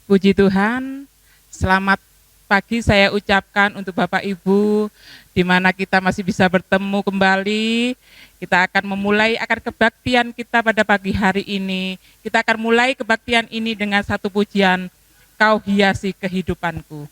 Puji Tuhan, selamat pagi saya ucapkan untuk Bapak Ibu, di mana kita masih bisa bertemu kembali. Kita akan memulai kebaktian kita pada pagi hari ini. Kita akan mulai kebaktian ini dengan satu pujian, Kau hiasi kehidupanku.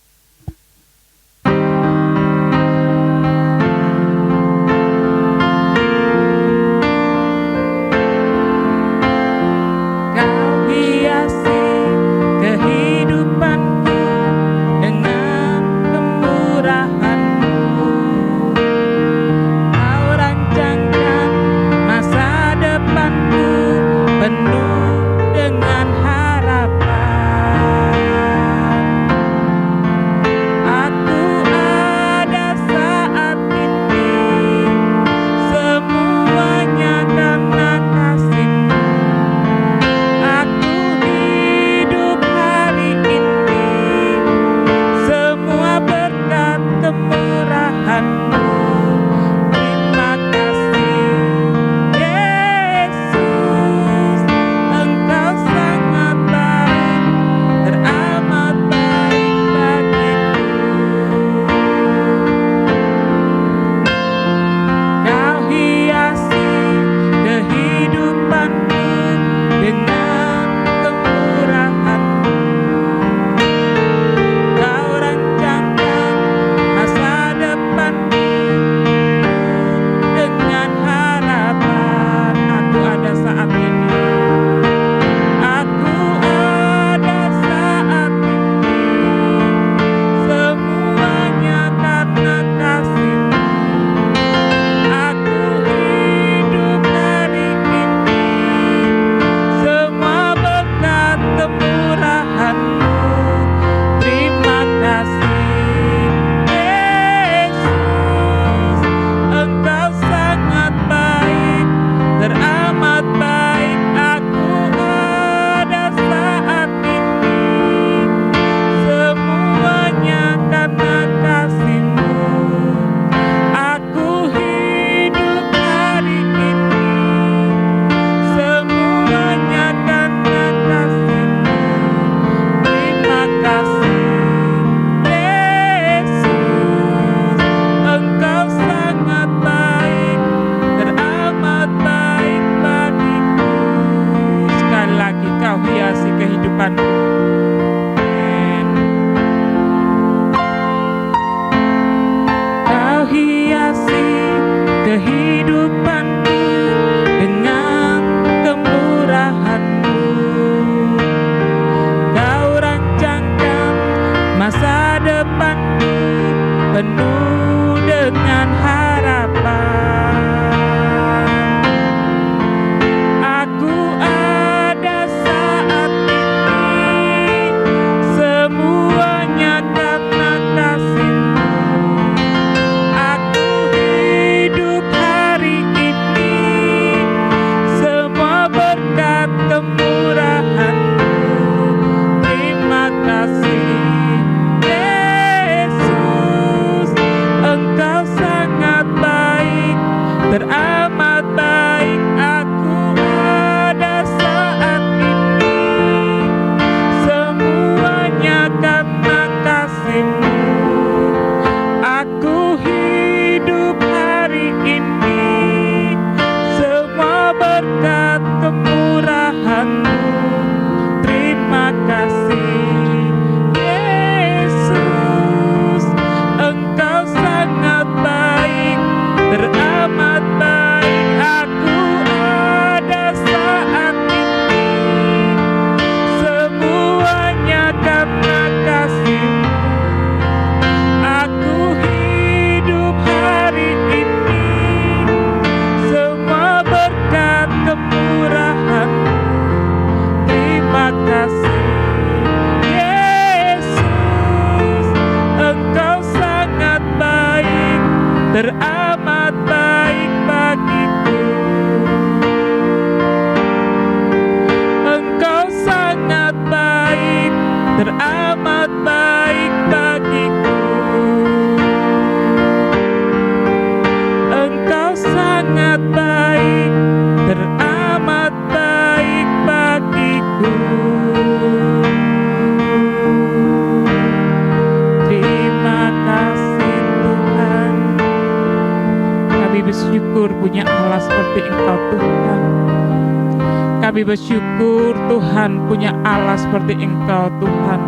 Kami bersyukur Tuhan punya Allah seperti Engkau Tuhan,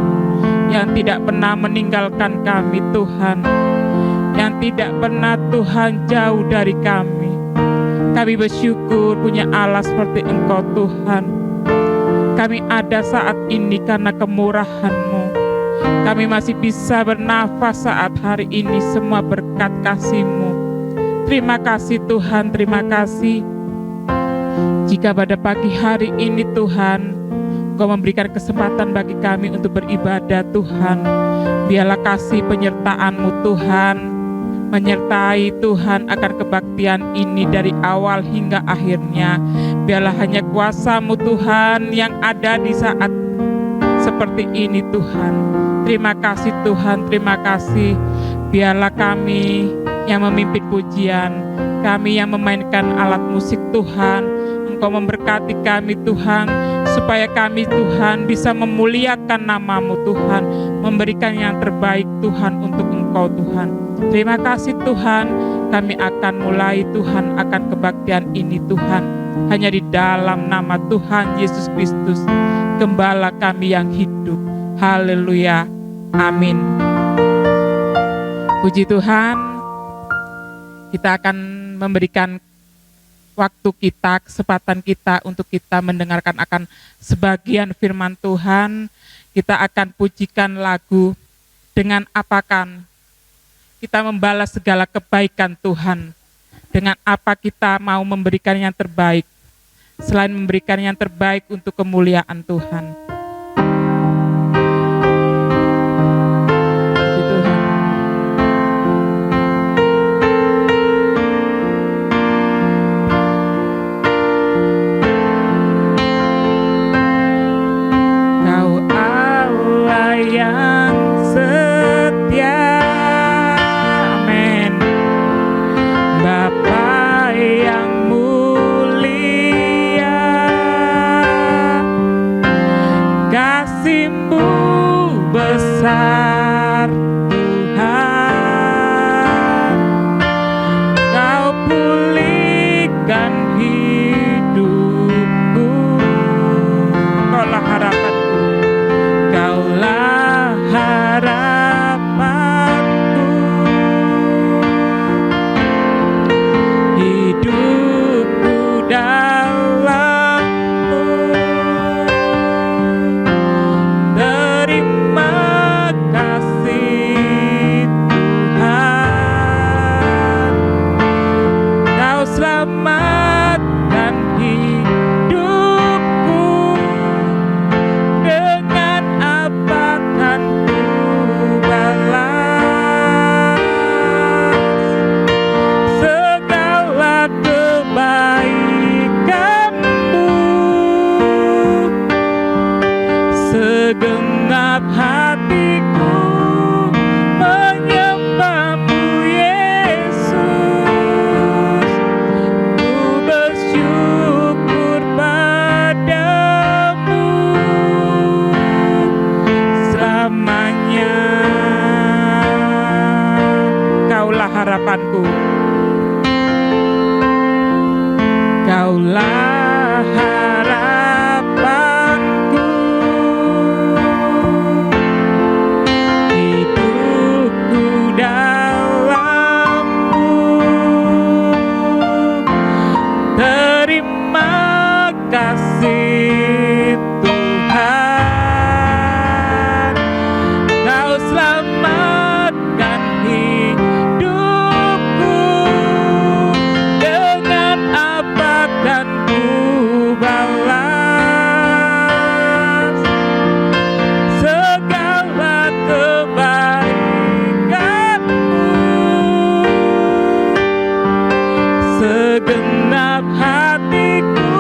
yang tidak pernah meninggalkan kami Tuhan, yang tidak pernah Tuhan jauh dari kami. Kami bersyukur punya Allah seperti Engkau Tuhan. Kami ada saat ini karena kemurahan-Mu. Kami masih bisa bernafas saat hari ini, semua berkat kasih-Mu. Terima kasih Tuhan, terima kasih. Jika pada pagi hari ini Tuhan, Engkau memberikan kesempatan bagi kami untuk beribadah Tuhan, biarlah kasih penyertaan-Mu Tuhan, menyertai Tuhan akan kebaktian ini dari awal hingga akhirnya. Biarlah hanya kuasa-Mu Tuhan yang ada di saat seperti ini Tuhan. Terima kasih Tuhan, terima kasih. Biarlah kami yang memimpin pujian, kami yang memainkan alat musik Tuhan, Engkau memberkati kami Tuhan, supaya kami Tuhan bisa memuliakan nama-Mu Tuhan, memberikan yang terbaik Tuhan untuk Engkau Tuhan. Terima kasih Tuhan, kami akan mulai Tuhan akan kebaktian ini Tuhan, hanya di dalam nama Tuhan Yesus Kristus, Gembala kami yang hidup. Haleluya, amin. Puji Tuhan, kita akan memberikan waktu kita, kesempatan kita untuk kita mendengarkan akan sebagian firman Tuhan. Kita akan pujikan lagu dengan apakan kita membalas segala kebaikan Tuhan. Dengan apa kita mau memberikan yang terbaik, selain memberikan yang terbaik untuk kemuliaan Tuhan. Puji Tuhan. Yang setia, amin. Bapa yang mulia, kasih-Mu besar Tuhan. Kau pulihkan hidupku, Kaulah harapanku, Kaulah harapanku. Hidupku dalam-Mu. Terima kasih Tuhan, Kau selamatkan hidupku. Dengan apa kan ku balas segala kebaikan-Mu? Segenap hatiku menyembah-Mu Yesus. Ku bersyukur padamu selamanya. Kaulah harapanku, Kaulah harapanku. Hidupku dalam-Mu. Terima kasih Tuhan, Kau selamatkan hidupku. Dengan apa kan ku balas segala kebaikan-Mu? Segenap hatiku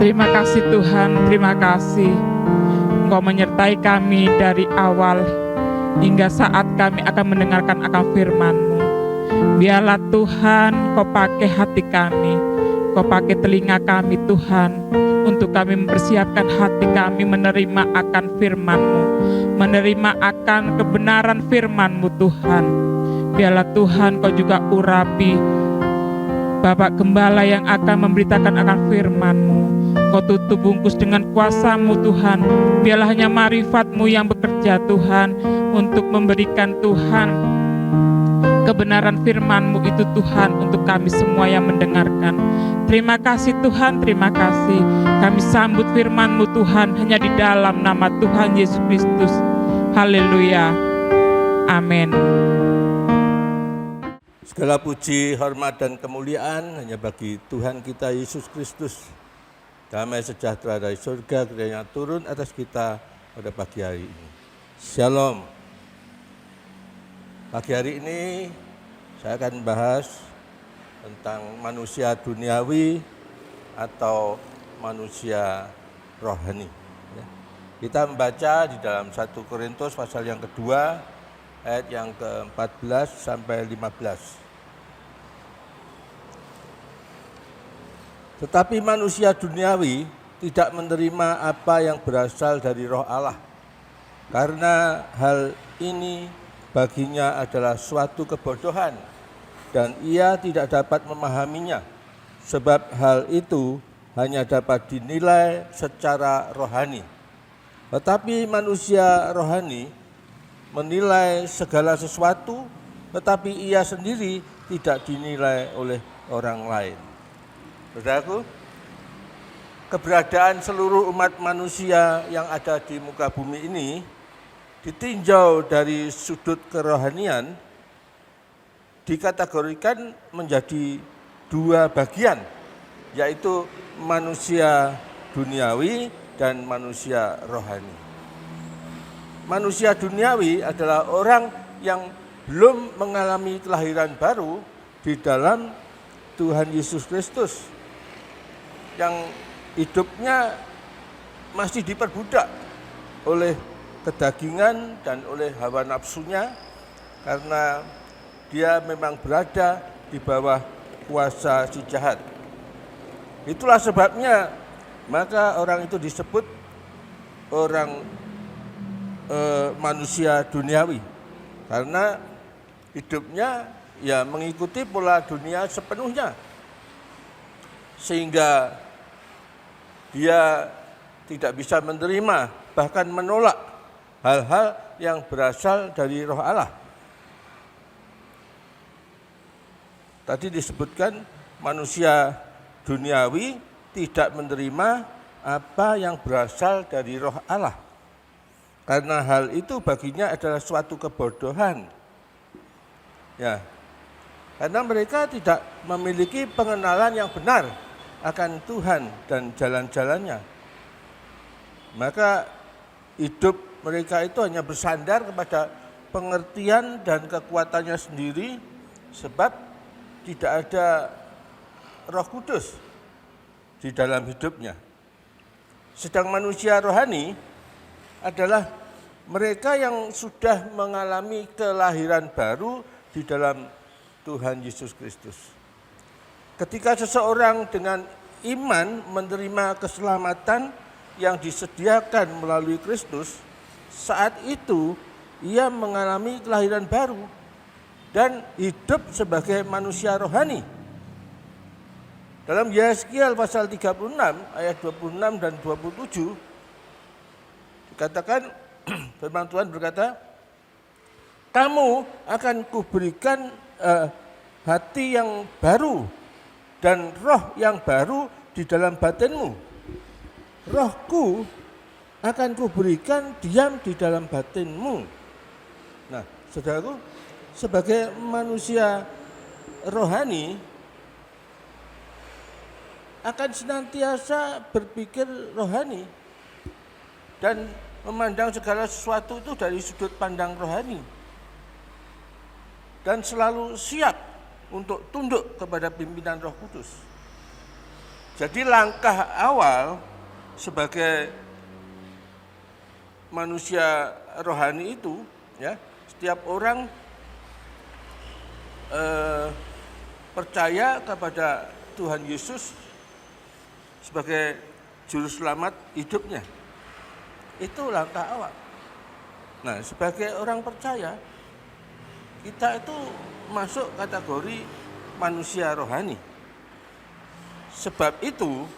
Terima kasih Tuhan, terima kasih. Engkau menyertai kami dari awal hingga saat kami akan mendengarkan akan firman-Mu. Biarlah Tuhan Kau pakai hati kami, Kau pakai telinga kami Tuhan, untuk kami mempersiapkan hati kami menerima akan firman-Mu, menerima akan kebenaran firman-Mu Tuhan. Biarlah Tuhan Kau juga urapi Bapak Gembala yang akan memberitakan akan firman-Mu. Kau tutup bungkus dengan kuasa-Mu Tuhan. Biarlah hanya marifat-Mu yang bekerja Tuhan, untuk memberikan Tuhan kebenaran firman-Mu itu Tuhan, untuk kami semua yang mendengarkan. Terima kasih Tuhan, terima kasih. Kami sambut firman-Mu Tuhan hanya di dalam nama Tuhan Yesus Kristus. Haleluya. Amin. Segala puji, hormat, dan kemuliaan hanya bagi Tuhan kita Yesus Kristus. Damai sejahtera dari surga kiranya turun atas kita pada pagi hari ini. Shalom. Pagi hari ini saya akan bahas tentang manusia duniawi atau manusia rohani. Kita membaca di dalam 1 Korintus pasal yang kedua, ayat yang ke-14 sampai 15. Tetapi manusia duniawi tidak menerima apa yang berasal dari Roh Allah, karena hal ini baginya adalah suatu kebodohan, dan ia tidak dapat memahaminya, sebab hal itu hanya dapat dinilai secara rohani. Tetapi manusia rohani menilai segala sesuatu, tetapi ia sendiri tidak dinilai oleh orang lain. Saudaraku, keberadaan seluruh umat manusia yang ada di muka bumi ini ditinjau dari sudut kerohanian dikategorikan menjadi dua bagian, yaitu manusia duniawi dan manusia rohani. Manusia duniawi adalah orang yang belum mengalami kelahiran baru di dalam Tuhan Yesus Kristus, yang hidupnya masih diperbudak oleh kedagingan dan oleh hawa nafsunya, karena dia memang berada di bawah kuasa si jahat. Itulah sebabnya maka orang itu disebut orang manusia duniawi, karena hidupnya ya mengikuti pola dunia sepenuhnya, sehingga dia tidak bisa menerima, bahkan menolak hal-hal yang berasal dari Roh Allah. Tadi disebutkan manusia duniawi tidak menerima apa yang berasal dari Roh Allah, karena hal itu baginya adalah suatu kebodohan. Ya, karena mereka tidak memiliki pengenalan yang benar akan Tuhan dan jalan-jalannya. Maka hidup mereka itu hanya bersandar kepada pengertian dan kekuatannya sendiri, sebab tidak ada Roh Kudus di dalam hidupnya. Sedang manusia rohani adalah mereka yang sudah mengalami kelahiran baru di dalam Tuhan Yesus Kristus. Ketika seseorang dengan iman menerima keselamatan yang disediakan melalui Kristus, saat itu ia mengalami kelahiran baru dan hidup sebagai manusia rohani. Dalam Yeskiel pasal 36 ayat 26 dan 27 dikatakan, firman Tuhan berkata, "Kamu akan kuberikan hati yang baru dan roh yang baru di dalam batinmu. Rohku akan kuberikan diam di dalam batinmu." Nah, saudaraku, sebagai manusia rohani akan senantiasa berpikir rohani dan memandang segala sesuatu itu dari sudut pandang rohani, dan selalu siap untuk tunduk kepada pimpinan Roh Kudus. Jadi langkah awal sebagai manusia rohani itu, ya, setiap orang percaya kepada Tuhan Yesus sebagai juru selamat hidupnya. Itu langkah awal. Nah, sebagai orang percaya, kita itu masuk kategori manusia rohani. Sebab itu,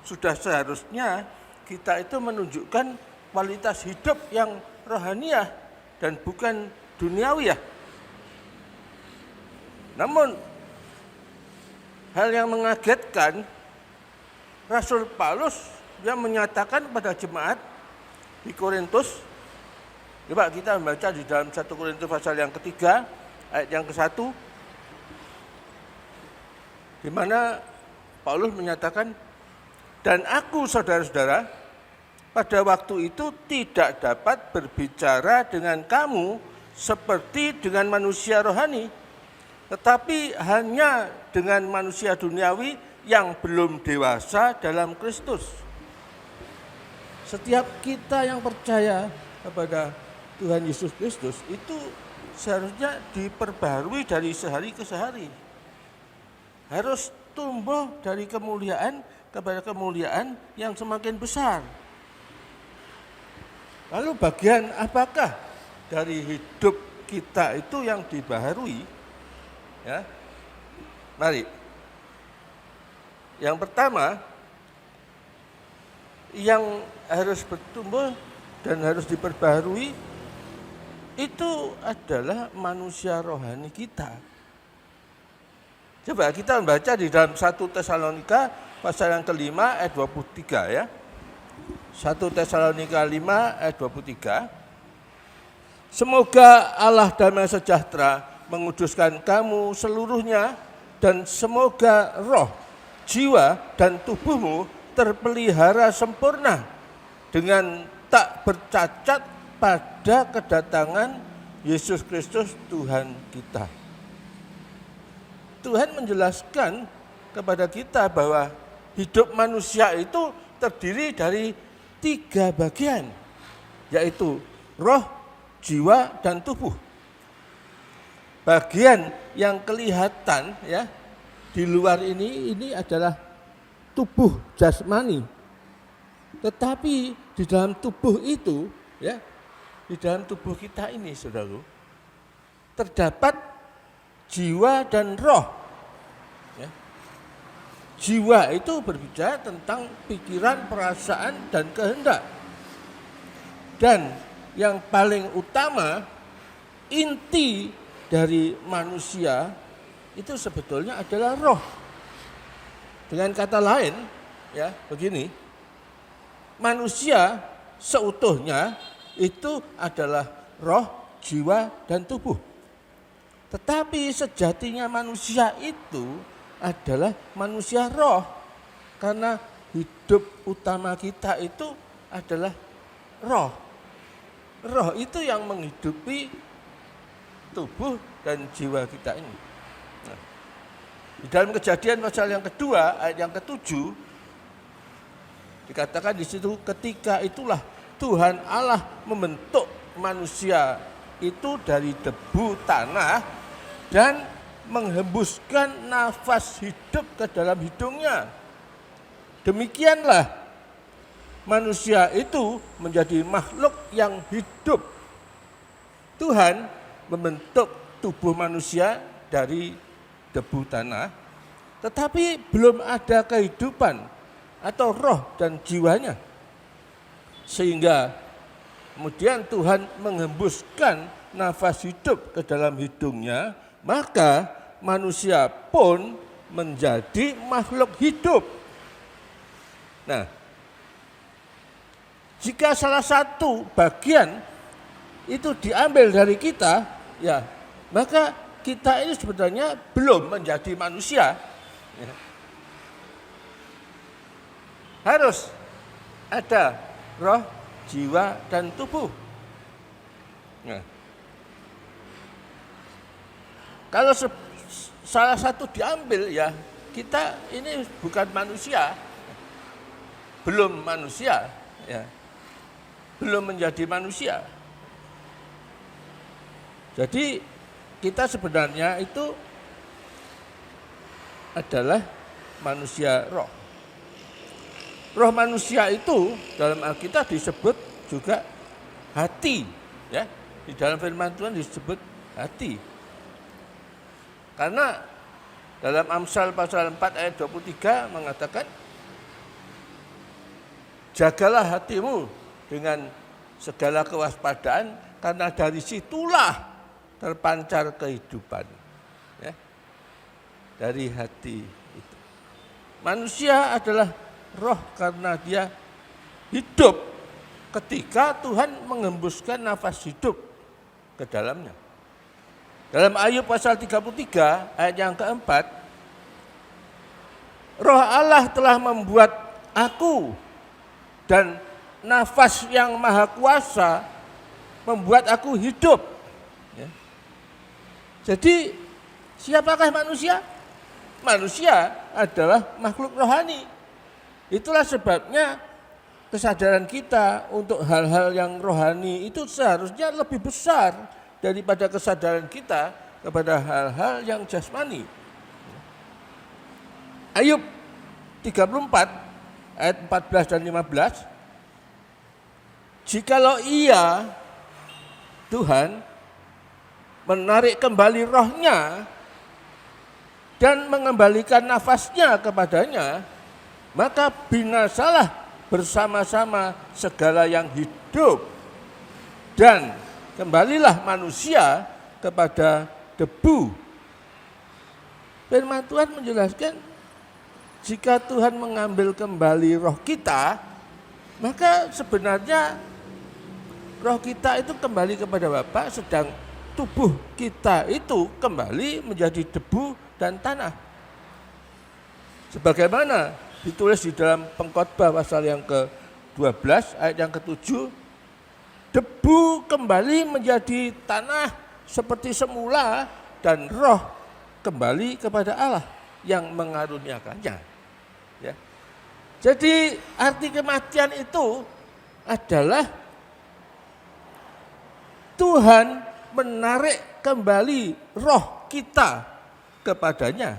sudah seharusnya kita itu menunjukkan kualitas hidup yang rohaniah dan bukan duniawiah. Namun, hal yang mengagetkan, Rasul Paulus yang menyatakan pada jemaat di Korintus, coba kita membaca di dalam 1 Korintus pasal yang ketiga, ayat yang ke-1, di mana Paulus menyatakan, dan aku saudara-saudara, pada waktu itu tidak dapat berbicara dengan kamu seperti dengan manusia rohani, tetapi hanya dengan manusia duniawi yang belum dewasa dalam Kristus. Setiap kita yang percaya kepada Tuhan Yesus Kristus itu seharusnya diperbarui dari sehari ke sehari. Harus tumbuh dari kemuliaan kepada kemuliaan yang semakin besar. Lalu bagian apakah dari hidup kita itu yang dibaharui? Ya. Mari. Yang pertama, yang harus bertumbuh dan harus diperbaharui itu adalah manusia rohani kita. Coba kita membaca di dalam 1 Tesalonika pasal yang kelima ayat 23 ya. 1 Tesalonika 5 ayat 23. Semoga Allah damai sejahtera menguduskan kamu seluruhnya dan semoga roh, jiwa dan tubuhmu terpelihara sempurna dengan tak bercacat pada kedatangan Yesus Kristus Tuhan kita. Tuhan menjelaskan kepada kita bahwa hidup manusia itu terdiri dari 3 bagian, yaitu roh, jiwa, dan tubuh. Bagian yang kelihatan ya di luar ini adalah tubuh jasmani. Tetapi di dalam tubuh itu ya, di dalam tubuh kita ini saudaraku, terdapat jiwa dan roh. Ya. Jiwa itu berbicara tentang pikiran, perasaan, dan kehendak. Dan yang paling utama, inti dari manusia itu sebetulnya adalah roh. Dengan kata lain, ya begini, manusia seutuhnya itu adalah roh, jiwa, dan tubuh. Tetapi sejatinya manusia itu adalah manusia roh. Karena hidup utama kita itu adalah roh. Roh itu yang menghidupi tubuh dan jiwa kita ini. Nah, di dalam Kejadian pasal yang kedua, ayat yang ke-7, dikatakan di situ, ketika itulah Tuhan Allah membentuk manusia itu dari debu tanah dan menghembuskan nafas hidup ke dalam hidungnya. Demikianlah manusia itu menjadi makhluk yang hidup. Tuhan membentuk tubuh manusia dari debu tanah, tetapi belum ada kehidupan atau roh dan jiwanya. Sehingga kemudian Tuhan menghembuskan nafas hidup ke dalam hidungnya, maka manusia pun menjadi makhluk hidup. Nah, jika salah satu bagian itu diambil dari kita, ya, maka kita ini sebenarnya belum menjadi manusia. Ya. Harus ada roh, jiwa, dan tubuh. Nah, kalau salah satu diambil, ya kita ini bukan manusia, belum manusia, ya, belum menjadi manusia. Jadi kita sebenarnya itu adalah manusia roh. Roh manusia itu dalam Alkitab disebut juga hati, ya. Di dalam firman Tuhan disebut hati. Karena dalam Amsal pasal 4 ayat 23 mengatakan, jagalah hatimu dengan segala kewaspadaan, karena dari situlah terpancar kehidupan, ya, dari hati itu. Manusia adalah roh karena dia hidup ketika Tuhan mengembuskan nafas hidup ke dalamnya. Dalam Ayub pasal 33 ayat yang keempat, Roh Allah telah membuat aku, dan nafas yang maha kuasa membuat aku hidup. Ya. Jadi siapakah manusia? Manusia adalah makhluk rohani. Itulah sebabnya kesadaran kita untuk hal-hal yang rohani itu seharusnya lebih besar daripada kesadaran kita kepada hal-hal yang jasmani. Ayub 34 ayat 14 dan 15, jikalau ia, Tuhan, menarik kembali rohnya dan mengembalikan nafasnya kepadanya, maka binasalah bersama-sama segala yang hidup, dan kembalilah manusia kepada debu. Firman Tuhan menjelaskan, jika Tuhan mengambil kembali roh kita, maka sebenarnya roh kita itu kembali kepada Bapa, sedang tubuh kita itu kembali menjadi debu dan tanah. Sebagaimana ditulis di dalam Pengkhotbah pasal yang ke-12 ayat yang ke-7, debu kembali menjadi tanah seperti semula, dan roh kembali kepada Allah yang mengaruniakannya. Ya. Jadi arti kematian itu adalah Tuhan menarik kembali roh kita kepadanya.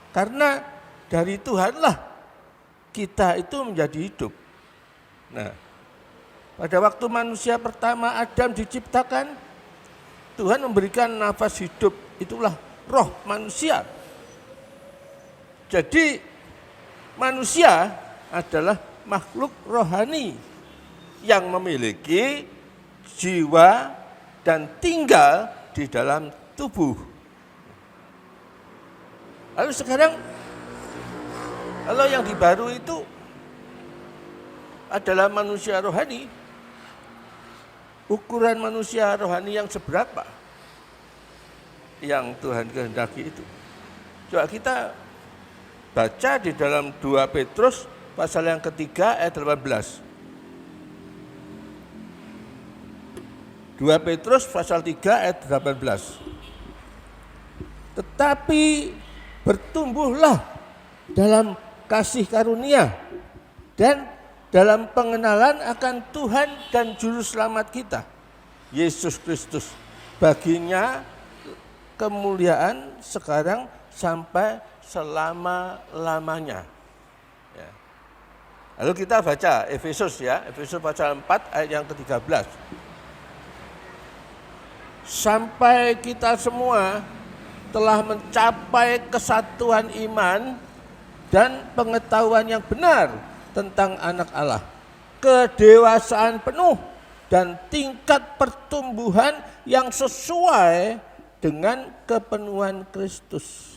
Karena dari Tuhanlah kita itu menjadi hidup. Nah, pada waktu manusia pertama Adam diciptakan, Tuhan memberikan nafas hidup, itulah roh manusia. Jadi manusia adalah makhluk rohani yang memiliki jiwa dan tinggal di dalam tubuh. Lalu sekarang, kalau yang dibaru itu adalah manusia rohani, ukuran manusia rohani yang seberapa yang Tuhan kehendaki itu? Coba kita baca di dalam 2 Petrus pasal yang ketiga ayat 18. 2 Petrus pasal 3 ayat 18. Tetapi bertumbuhlah dalam kasih karunia dan dalam pengenalan akan Tuhan dan Juru Selamat kita, Yesus Kristus. Baginya kemuliaan sekarang sampai selama-lamanya. Ya. Lalu kita baca Efesus, ya, Efesus pasal 4 ayat yang ke-13. Sampai kita semua telah mencapai kesatuan iman dan pengetahuan yang benar tentang anak Allah, kedewasaan penuh dan tingkat pertumbuhan yang sesuai dengan kepenuhan Kristus.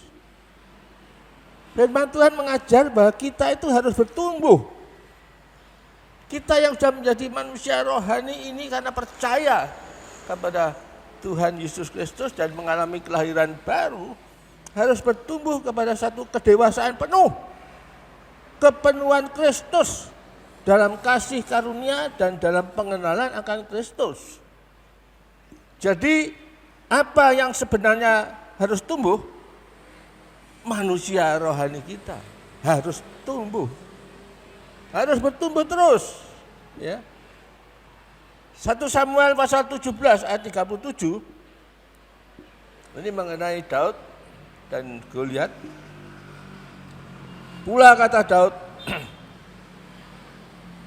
Firman Tuhan mengajar bahwa kita itu harus bertumbuh. Kita yang sudah menjadi manusia rohani ini karena percaya kepada Tuhan Yesus Kristus dan mengalami kelahiran baru, harus bertumbuh kepada satu kedewasaan penuh, kepenuhan Kristus dalam kasih karunia dan dalam pengenalan akan Kristus. Jadi apa yang sebenarnya harus tumbuh? manusia rohani kita harus tumbuh, harus bertumbuh terus. Ya. 1 Samuel pasal 17 ayat 37 ini mengenai Daud dan Goliat. Pula kata Daud,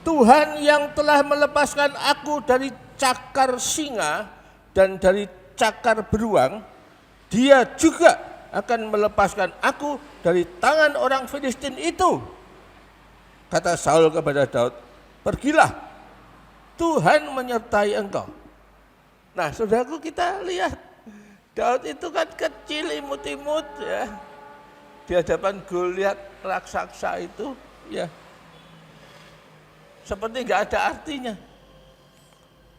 Tuhan yang telah melepaskan aku dari cakar singa dan dari cakar beruang, Dia juga akan melepaskan aku dari tangan orang Filistin itu. Kata Saul kepada Daud, pergilah, Tuhan menyertai engkau. Nah, saudaraku, kita lihat Daud itu kan kecil, imut-imut ya, di hadapan Goliat raksasa itu ya seperti nggak ada artinya.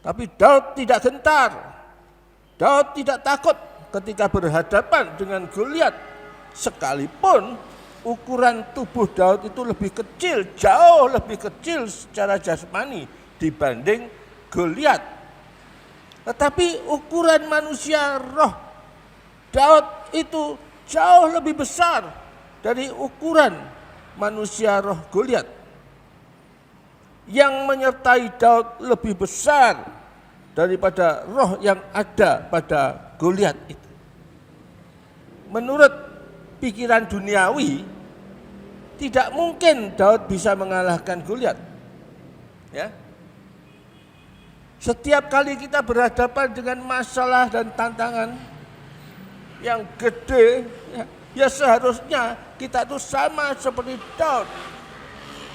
Tapi Daud tidak gentar, Daud tidak takut ketika berhadapan dengan Goliat, sekalipun ukuran tubuh Daud itu lebih kecil, jauh lebih kecil secara jasmani dibanding Goliat. Tetapi ukuran manusia roh Daud itu jauh lebih besar dari ukuran manusia roh Goliat. Yang menyertai Daud lebih besar daripada roh yang ada pada Goliat itu. Menurut pikiran duniawi, tidak mungkin Daud bisa mengalahkan Goliat. Ya. Setiap kali kita berhadapan dengan masalah dan tantangan yang gede, ya seharusnya kita itu sama seperti Daud.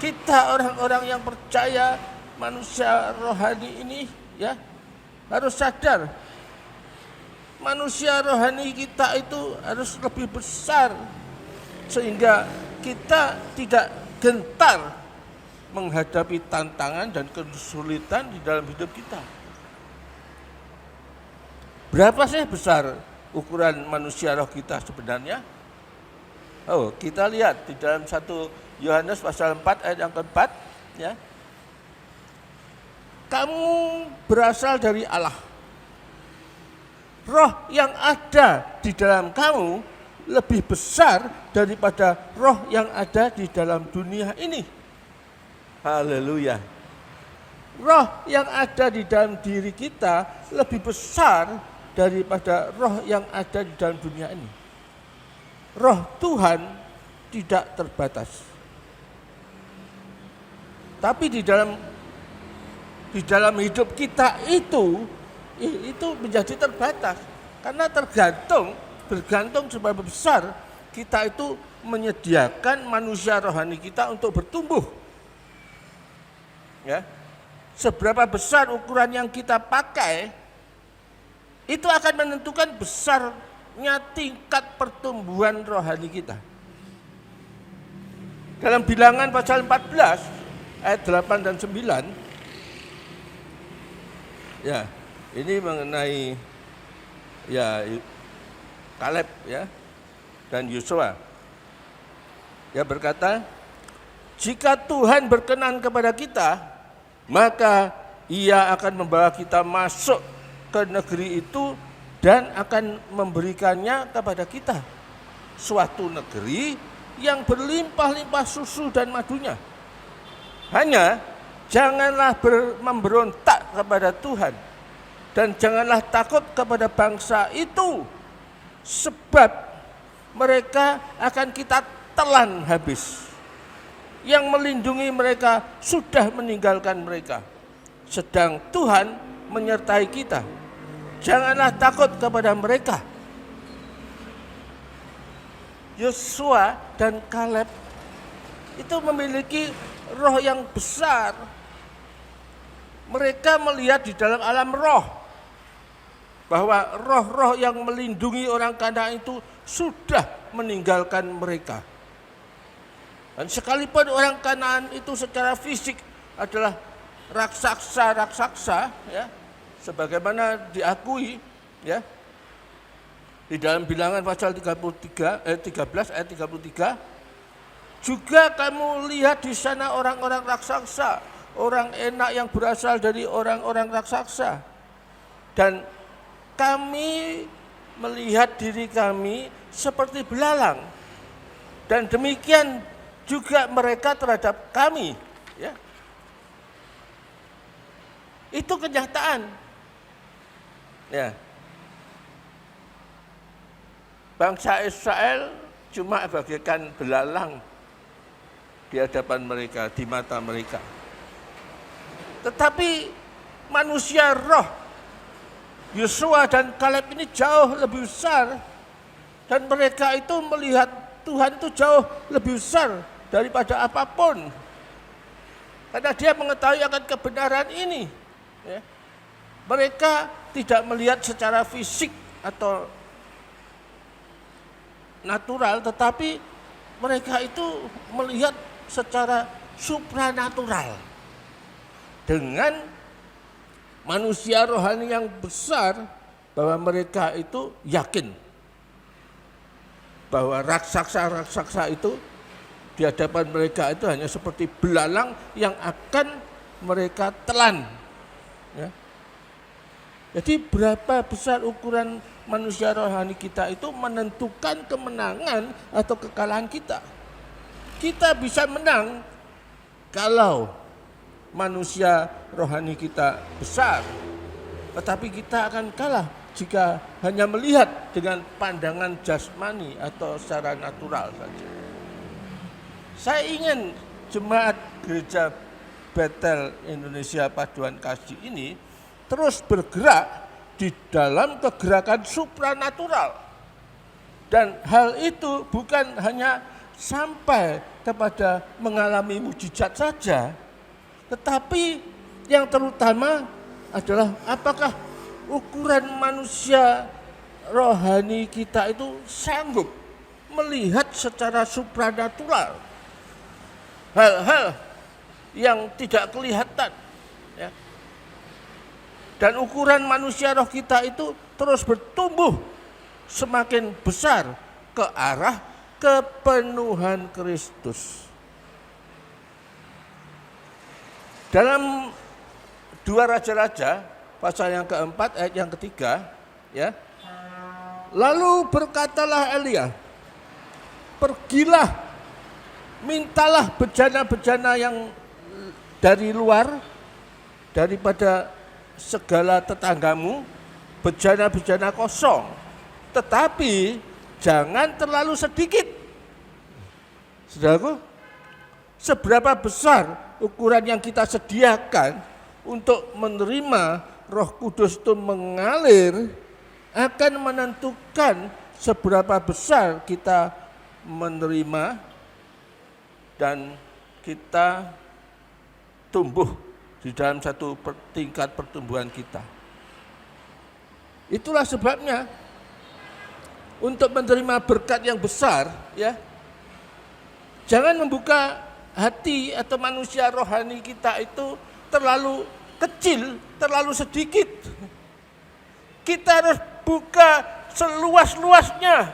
Kita orang-orang yang percaya manusia rohani ini ya harus sadar manusia rohani kita itu harus lebih besar sehingga kita tidak gentar menghadapi tantangan dan kesulitan di dalam hidup kita. Berapa sih besar ukuran manusia roh kita sebenarnya? Oh, kita lihat di dalam 1 Yohanes pasal 4 ayat yang keempat ya. Kamu berasal dari Allah. Roh yang ada di dalam kamu lebih besar daripada roh yang ada di dalam dunia ini. Haleluya. Roh yang ada di dalam diri kita lebih besar daripada roh yang ada di dalam dunia ini. Roh Tuhan tidak terbatas. Tapi di dalam hidup kita itu menjadi terbatas. Karena bergantung seberapa besar kita itu menyediakan manusia rohani kita untuk bertumbuh. Ya. Seberapa besar ukuran yang kita pakai, itu akan menentukan besarnya tingkat pertumbuhan rohani kita. Dalam Bilangan pasal 14 ayat 8 dan 9 ya, ini mengenai ya Kaleb ya dan Yosua. Ya berkata, jika Tuhan berkenan kepada kita, maka Ia akan membawa kita masuk ke negeri itu dan akan memberikannya kepada kita, suatu negeri yang berlimpah-limpah susu dan madunya. Hanya janganlah memberontak kepada Tuhan dan janganlah takut kepada bangsa itu, sebab mereka akan kita telan habis. Yang melindungi mereka sudah meninggalkan mereka, sedang Tuhan menyertai kita. Janganlah takut kepada mereka. Yosua dan Kaleb itu memiliki roh yang besar. Mereka melihat di dalam alam roh bahwa roh-roh yang melindungi orang Kanaan itu sudah meninggalkan mereka. Dan sekalipun orang Kanaan itu secara fisik adalah raksasa ya, sebagaimana diakui ya di dalam Bilangan pasal 13 ayat 33, juga kamu lihat di sana orang-orang raksasa, orang enak yang berasal dari orang-orang raksasa. Dan kami melihat diri kami seperti belalang Dan demikian juga mereka terhadap kami. Ya. Itu kenyataan. Ya. Bangsa Israel cuma bagaikan belalang di hadapan mereka, di mata mereka. Tetapi manusia roh, Yosua dan Kaleb ini jauh lebih besar. Dan mereka itu melihat Tuhan itu jauh lebih besar daripada apapun. Karena dia mengetahui akan kebenaran ini. Ya. Mereka tidak melihat secara fisik atau natural, tetapi mereka itu melihat secara supranatural. Dengan manusia rohani yang besar, bahwa mereka itu yakin bahwa raksasa-raksasa itu di hadapan mereka itu hanya seperti belalang yang akan mereka telan. Ya. Jadi berapa besar ukuran manusia rohani kita itu menentukan kemenangan atau kekalahan kita. Kita bisa menang kalau manusia rohani kita besar, tetapi kita akan kalah jika hanya melihat dengan pandangan jasmani atau secara natural saja. Saya ingin jemaat gereja Betel Indonesia Paduan Kasih ini terus bergerak di dalam kegerakan supranatural. Dan hal itu bukan hanya sampai kepada mengalami mujizat saja, tetapi yang terutama adalah apakah ukuran manusia rohani kita itu sanggup melihat secara supranatural hal-hal yang tidak kelihatan. Ya. Dan ukuran manusia roh kita itu terus bertumbuh semakin besar ke arah kepenuhan Kristus. Dalam 2 Raja-Raja pasal yang keempat ayat yang ketiga, ya. Lalu berkatalah Elia, pergilah, mintalah bejana-bejana yang dari luar, daripada segala tetanggamu, bejana-bejana kosong, tetapi jangan terlalu sedikit. Saudaraku, seberapa besar ukuran yang kita sediakan untuk menerima Roh Kudus itu mengalir akan menentukan seberapa besar kita menerima dan kita tumbuh di dalam satu tingkat pertumbuhan kita. Itulah sebabnya untuk menerima berkat yang besar, ya, jangan membuka hati atau manusia rohani kita itu terlalu kecil, terlalu sedikit. Kita harus buka seluas-luasnya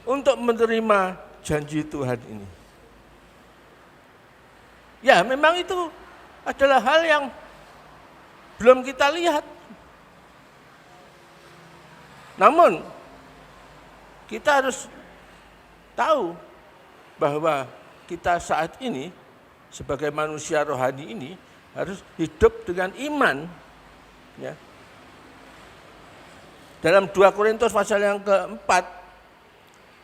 untuk menerima janji Tuhan ini. Ya, memang itu adalah hal yang belum kita lihat. Namun kita harus tahu bahwa kita saat ini sebagai manusia rohani ini harus hidup dengan iman. Ya. Dalam 2 Korintus pasal yang keempat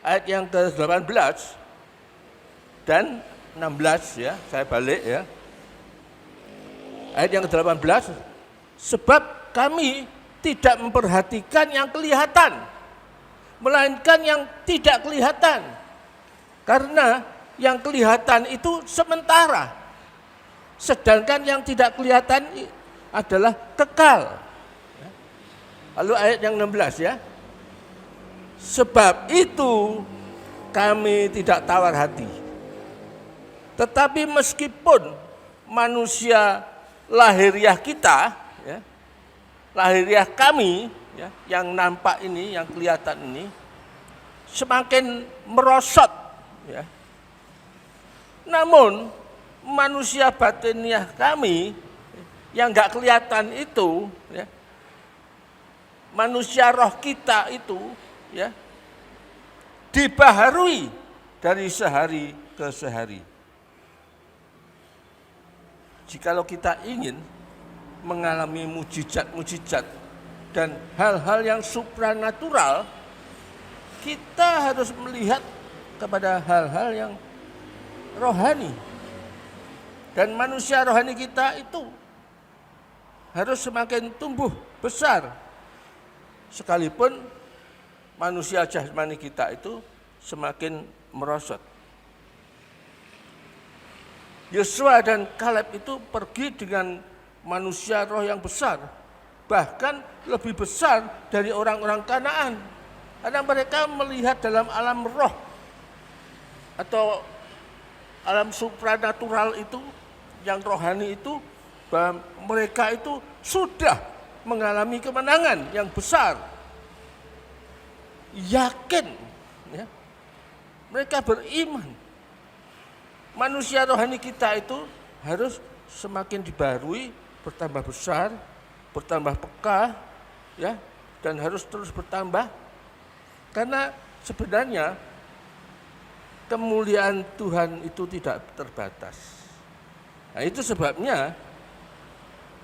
ayat yang ke-18 dan 16, ya, saya balik, ya. Ayat yang ke-18, sebab kami tidak memperhatikan yang kelihatan, melainkan yang tidak kelihatan. Karena yang kelihatan itu sementara, sedangkan yang tidak kelihatan adalah kekal. Lalu ayat yang 16, ya. Sebab itu kami tidak tawar hati. Tetapi meskipun manusia lahiriah kita, ya, lahiriah kami, ya, yang nampak ini, yang kelihatan ini, semakin merosot, ya. Namun manusia batiniah kami yang enggak kelihatan itu, ya, manusia roh kita itu, ya, dibaharui dari sehari ke sehari. Jikalau kita ingin mengalami mujizat-mujizat dan hal-hal yang supranatural, kita harus melihat kepada hal-hal yang rohani. Dan manusia rohani kita itu harus semakin tumbuh besar, sekalipun manusia jasmani kita itu semakin merosot. Yosua dan Kaleb itu pergi dengan manusia roh yang besar, bahkan lebih besar dari orang-orang Kanaan, karena mereka melihat dalam alam roh atau alam supranatural itu, yang rohani itu, bahwa mereka itu sudah mengalami kemenangan yang besar. Yakin, ya, mereka beriman. Manusia rohani kita itu harus semakin dibarui, bertambah besar, bertambah peka, ya, dan harus terus bertambah. Karena sebenarnya kemuliaan Tuhan itu tidak terbatas. Nah, itu sebabnya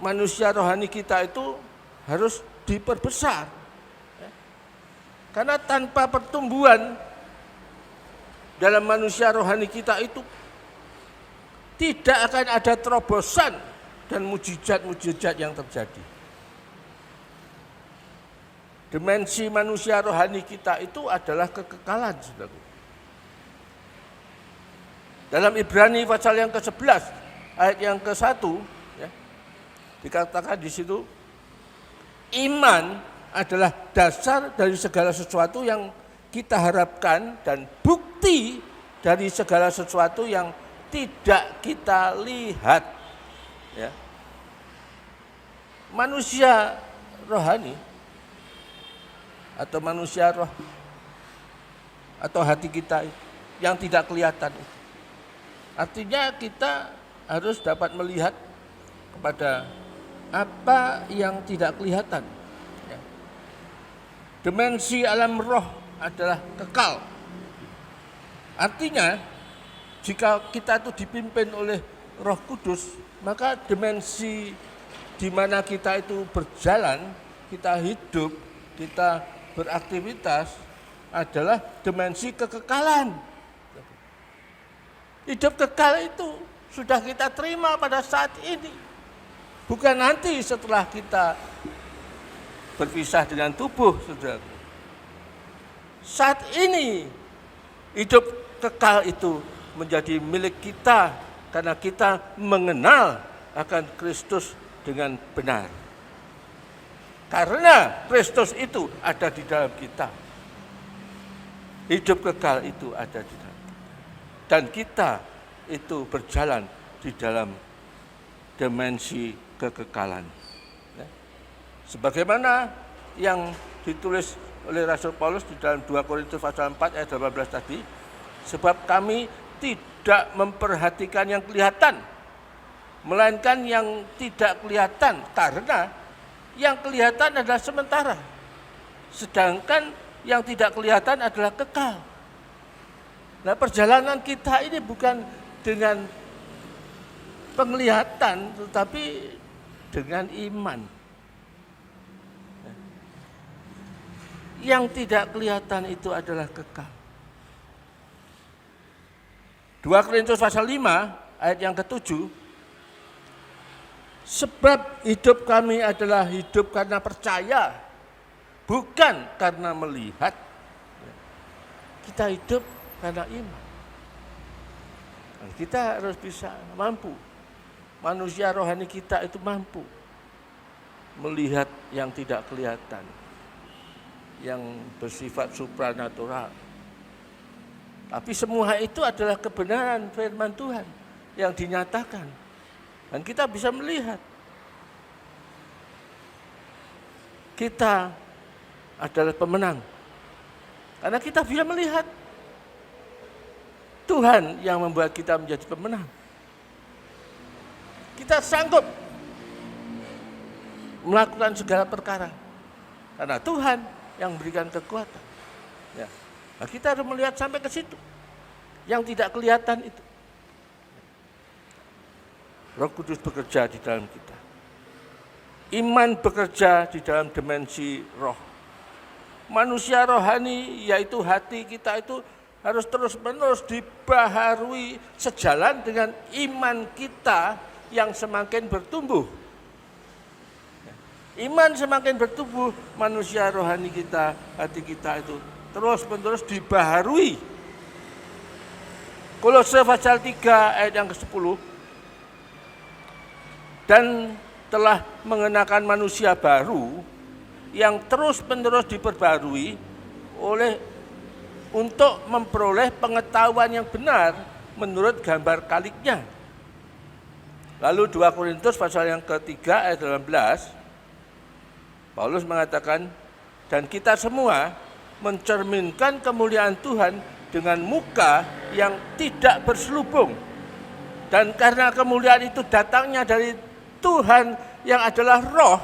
manusia rohani kita itu harus diperbesar. Karena tanpa pertumbuhan dalam manusia rohani kita itu tidak akan ada terobosan dan mujizat-mujizat yang terjadi. Dimensi manusia rohani kita itu adalah kekekalan, saudara. Dalam Ibrani pasal yang ke-11 ayat yang ke-1, ya, dikatakan di situ, iman adalah dasar dari segala sesuatu yang kita harapkan dan bukti dari segala sesuatu yang tidak kita lihat. Ya. Manusia rohani atau manusia roh atau hati kita yang tidak kelihatan, artinya kita harus dapat melihat kepada apa yang tidak kelihatan. Ya. Dimensi alam roh adalah kekal. Artinya jika kita itu dipimpin oleh Roh Kudus, maka dimensi di mana kita itu berjalan, kita hidup, kita beraktivitas adalah dimensi kekekalan. Hidup kekal itu sudah kita terima pada saat ini, bukan nanti setelah kita berpisah dengan tubuh, saudara. Saat ini hidup kekal itu menjadi milik kita karena kita mengenal akan Kristus dengan benar. Karena Kristus itu ada di dalam kita, hidup kekal itu ada di dalam kita. Dan kita itu berjalan di dalam dimensi kekekalan. Sebagaimana yang ditulis oleh Rasul Paulus di dalam 2 Korintus pasal 4 ayat 18 tadi, sebab kami tidak memperhatikan yang kelihatan, melainkan yang tidak kelihatan, karena yang kelihatan adalah sementara, sedangkan yang tidak kelihatan adalah kekal. Nah, perjalanan kita ini bukan dengan penglihatan, tetapi dengan iman. Yang tidak kelihatan itu adalah kekal. 2 Korintus pasal 5 ayat yang ke-7, sebab hidup kami adalah hidup karena percaya, bukan karena melihat. Kita hidup karena iman. Dan kita harus bisa mampu, manusia rohani kita itu mampu melihat yang tidak kelihatan, yang bersifat supranatural. Tapi semua itu adalah kebenaran firman Tuhan yang dinyatakan. Dan kita bisa melihat. Kita adalah pemenang. Karena kita bisa melihat Tuhan yang membuat kita menjadi pemenang. Kita sanggup melakukan segala perkara. Karena Tuhan yang memberikan kekuatan. Ya. Nah, kita harus melihat sampai ke situ. yang tidak kelihatan itu. Roh Kudus bekerja di dalam kita. Iman bekerja di dalam dimensi roh. Manusia rohani, yaitu hati kita itu harus terus-menerus dibaharui sejalan dengan iman kita yang semakin bertumbuh. Iman semakin bertumbuh, manusia rohani kita, hati kita itu terus-menerus dibaharui. Kolose pasal 3 ayat yang ke-10. Dan telah mengenakan manusia baru yang terus-menerus diperbarui untuk memperoleh pengetahuan yang benar menurut gambar kaliknya. Lalu 2 Korintus pasal yang ke-3 ayat 18, Paulus mengatakan, dan kita semua mencerminkan kemuliaan Tuhan dengan muka yang tidak berselubung. Dan karena kemuliaan itu datangnya dari Tuhan yang adalah roh,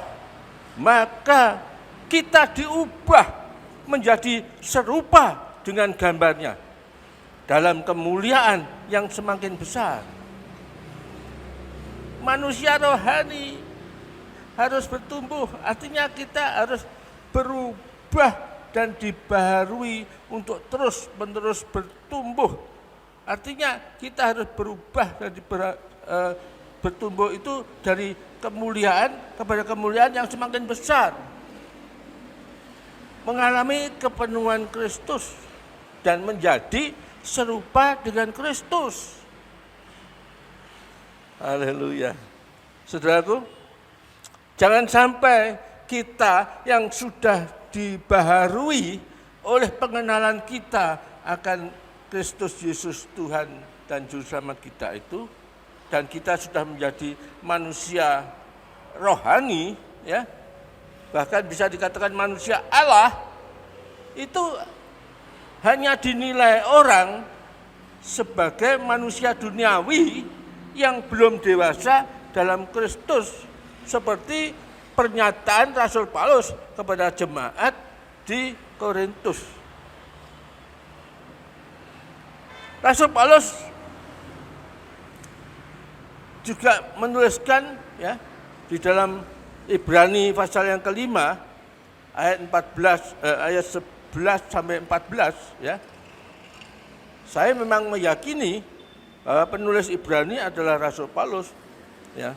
maka kita diubah menjadi serupa dengan gambarnya dalam kemuliaan yang semakin besar. Manusia rohani harus bertumbuh, artinya kita harus berubah dan dibaharui untuk terus-menerus bertumbuh. Artinya kita harus berubah dan bertumbuh itu dari kemuliaan kepada kemuliaan yang semakin besar. Mengalami kepenuhan Kristus dan menjadi serupa dengan Kristus. Haleluya. Saudaraku, jangan sampai kita yang sudah dibaharui oleh pengenalan kita akan Kristus Yesus Tuhan dan Juru Selamat kita itu, dan kita sudah menjadi manusia rohani, ya, bahkan bisa dikatakan manusia Allah, itu hanya dinilai orang sebagai manusia duniawi yang belum dewasa dalam Kristus, seperti pernyataan Rasul Paulus kepada jemaat di Korintus. Rasul Paulus juga menuliskan, ya, di dalam Ibrani pasal yang kelima ayat 11 sampai 14, ya. Saya memang meyakini bahwa penulis Ibrani adalah Rasul Paulus, ya.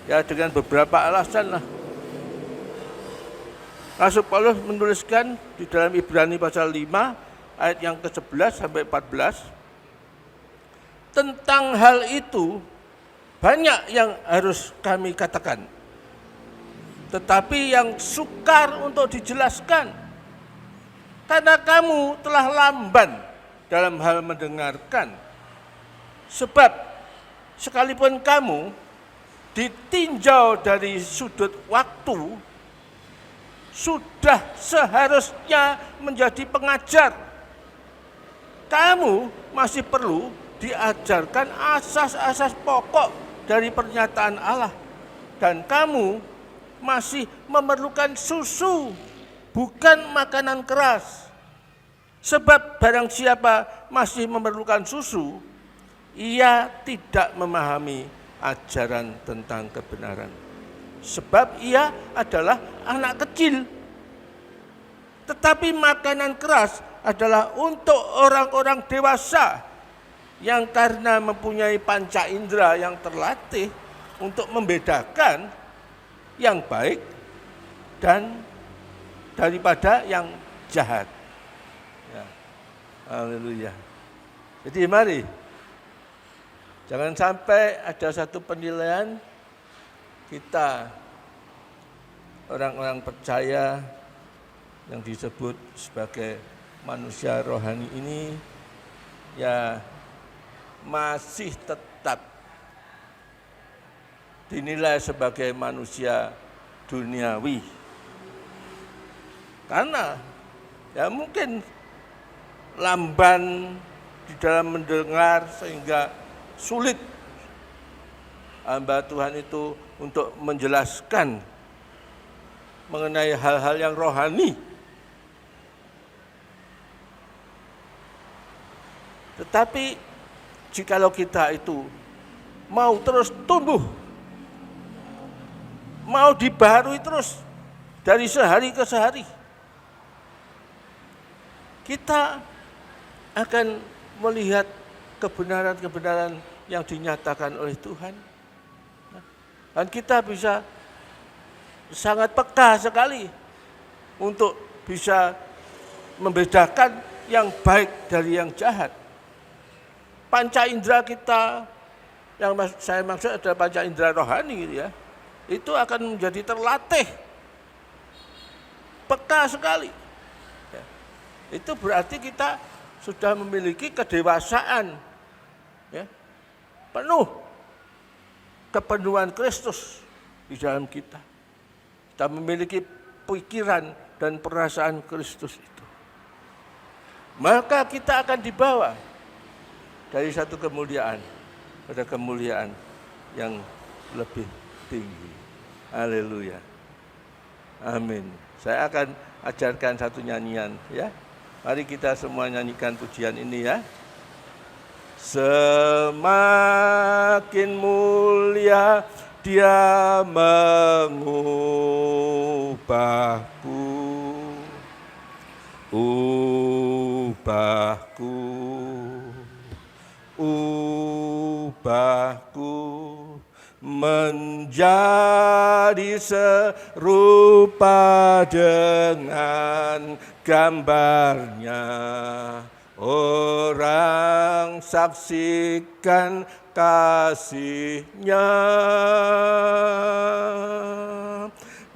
Ya, dengan beberapa alasan lah. Rasul Paulus menuliskan di dalam Ibrani pasal 5 ayat yang ke-11 sampai 14, tentang hal itu banyak yang harus kami katakan, tetapi yang sukar untuk dijelaskan, karena kamu telah lamban dalam hal mendengarkan. Sebab sekalipun kamu ditinjau dari sudut waktu, sudah seharusnya menjadi pengajar. Kamu masih perlu diajarkan asas-asas pokok dari pernyataan Allah, dan kamu masih memerlukan susu, bukan makanan keras. Sebab barang siapa masih memerlukan susu, ia tidak memahami ajaran tentang kebenaran, sebab ia adalah anak kecil. Tetapi makanan keras adalah untuk orang-orang dewasa, yang karena mempunyai panca indera yang terlatih untuk membedakan yang baik dan daripada yang jahat. Ya. Haleluya. Jadi mari, jangan sampai ada satu penilaian kita orang-orang percaya yang disebut sebagai manusia rohani ini, ya, masih tetap dinilai sebagai manusia duniawi. Karena ya mungkin lamban di dalam mendengar sehingga sulit hamba Tuhan itu untuk menjelaskan mengenai hal-hal yang rohani. Tetapi jikalau kita itu mau terus tumbuh, mau dibaharui terus dari sehari ke sehari, kita akan melihat kebenaran-kebenaran yang dinyatakan oleh Tuhan. Dan kita bisa sangat peka sekali untuk bisa membedakan yang baik dari yang jahat. Panca indera kita, yang saya maksud adalah panca indera rohani gitu ya, itu akan menjadi terlatih, peka sekali. Ya. Itu berarti kita sudah memiliki kedewasaan, ya, penuh kepenuhan Kristus di dalam kita. Kita memiliki pikiran dan perasaan Kristus itu. Maka kita akan dibawa dari satu kemuliaan pada kemuliaan yang lebih tinggi. Haleluya. Amin. Saya akan ajarkan satu nyanyian ya. Mari kita semua nyanyikan pujian ini ya. Semakin mulia Dia mengubahku, ubahku menjadi serupa dengan gambarnya. Orang saksikan kasih-Nya.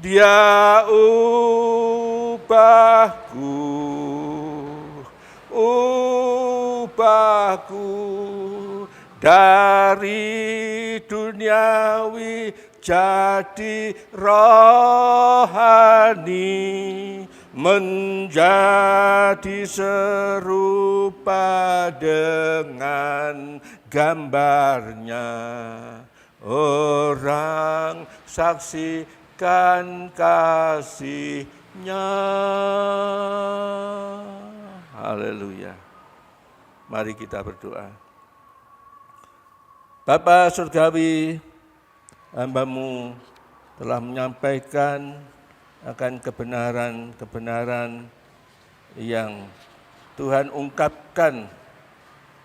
Dia ubahku dari duniawi jadi rohani, menjadi serupa dengan gambarnya. Orang saksikan kasih-Nya. Haleluya. Mari kita berdoa. Bapa Surgawi, hamba-Mu telah menyampaikan akan kebenaran-kebenaran yang Tuhan ungkapkan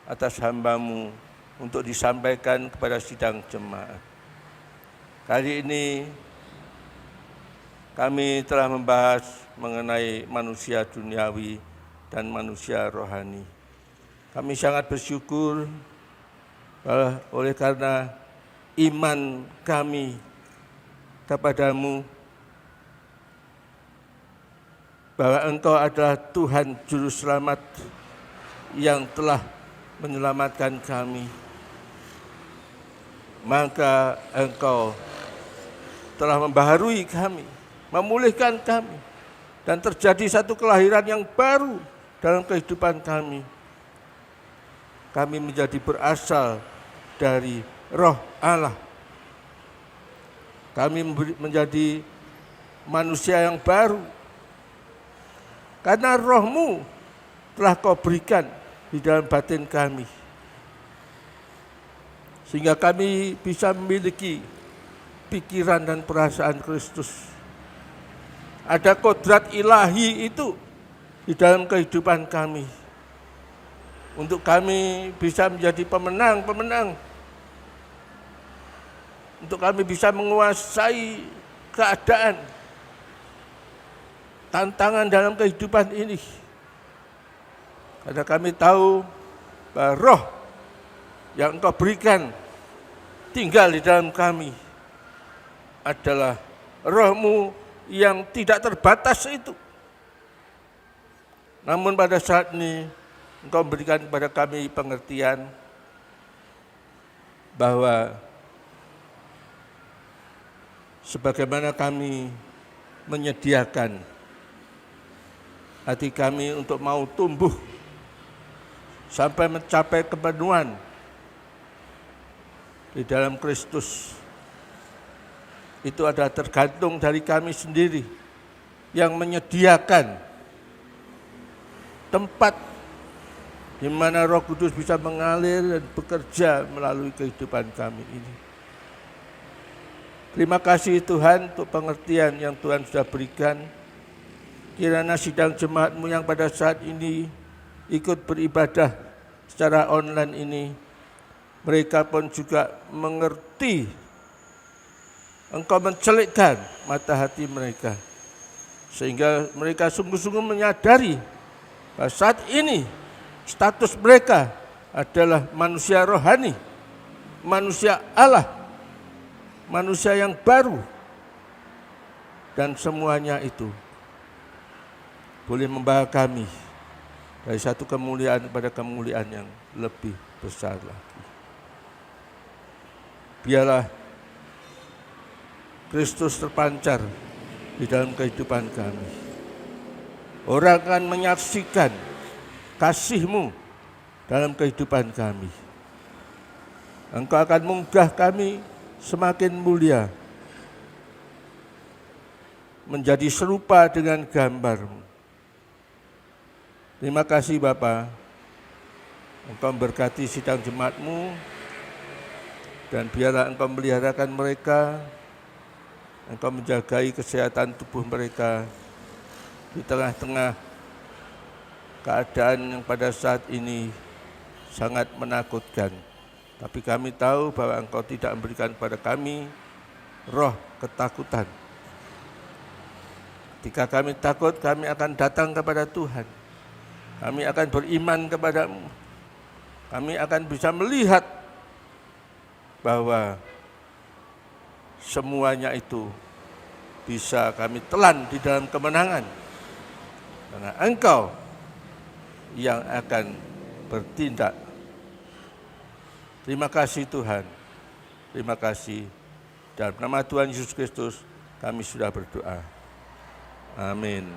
atas hamba-Mu untuk disampaikan kepada sidang jemaat. Kali ini kami telah membahas mengenai manusia duniawi dan manusia rohani. Kami sangat bersyukur oleh karena iman kami kepada-Mu bahwa Engkau adalah Tuhan Juru Selamat yang telah menyelamatkan kami. Maka Engkau telah membaharui kami, memulihkan kami, dan terjadi satu kelahiran yang baru dalam kehidupan kami. Kami menjadi berasal dari Roh Allah. Kami menjadi manusia yang baru. Karena Roh-Mu telah Kau berikan di dalam batin kami. Sehingga kami bisa memiliki pikiran dan perasaan Kristus. Ada kodrat ilahi itu di dalam kehidupan kami. Untuk kami bisa menjadi pemenang-pemenang. Untuk kami bisa menguasai keadaan, tantangan dalam kehidupan ini. Karena kami tahu bahwa Roh yang Engkau berikan tinggal di dalam kami adalah Roh-Mu yang tidak terbatas itu. Namun pada saat ini Engkau memberikan kepada kami pengertian bahwa sebagaimana kami menyediakan hati kami untuk mau tumbuh sampai mencapai kepenuhan di dalam Kristus, itu adalah tergantung dari kami sendiri yang menyediakan tempat di mana Roh Kudus bisa mengalir dan bekerja melalui kehidupan kami ini. Terima kasih Tuhan untuk pengertian yang Tuhan sudah berikan. Kiranya sidang jemaat-Mu yang pada saat ini ikut beribadah secara online ini, mereka pun juga mengerti Engkau mencelikkan mata hati mereka, sehingga mereka sungguh-sungguh menyadari bahwa saat ini status mereka adalah manusia rohani, manusia Allah, manusia yang baru, dan semuanya itu boleh membawa kami dari satu kemuliaan kepada kemuliaan yang lebih besar lagi. Biarlah Kristus terpancar di dalam kehidupan kami. Orang akan menyaksikan kasih-Mu dalam kehidupan kami. Engkau akan menggugah kami semakin mulia, menjadi serupa dengan gambar-Mu. Terima kasih Bapa. Engkau memberkati sidang jemaat-Mu, dan biarlah Engkau meliharakan mereka, Engkau menjagai kesehatan tubuh mereka di tengah-tengah keadaan yang pada saat ini sangat menakutkan. Tapi kami tahu bahwa Engkau tidak memberikan kepada kami roh ketakutan. Ketika kami takut, kami akan datang kepada Tuhan. Kami akan beriman kepada-Mu. Kami akan bisa melihat bahwa semuanya itu bisa kami telan di dalam kemenangan, karena Engkau yang akan bertindak. Terima kasih Tuhan, terima kasih. Dalam nama Tuhan Yesus Kristus kami sudah berdoa. Amin.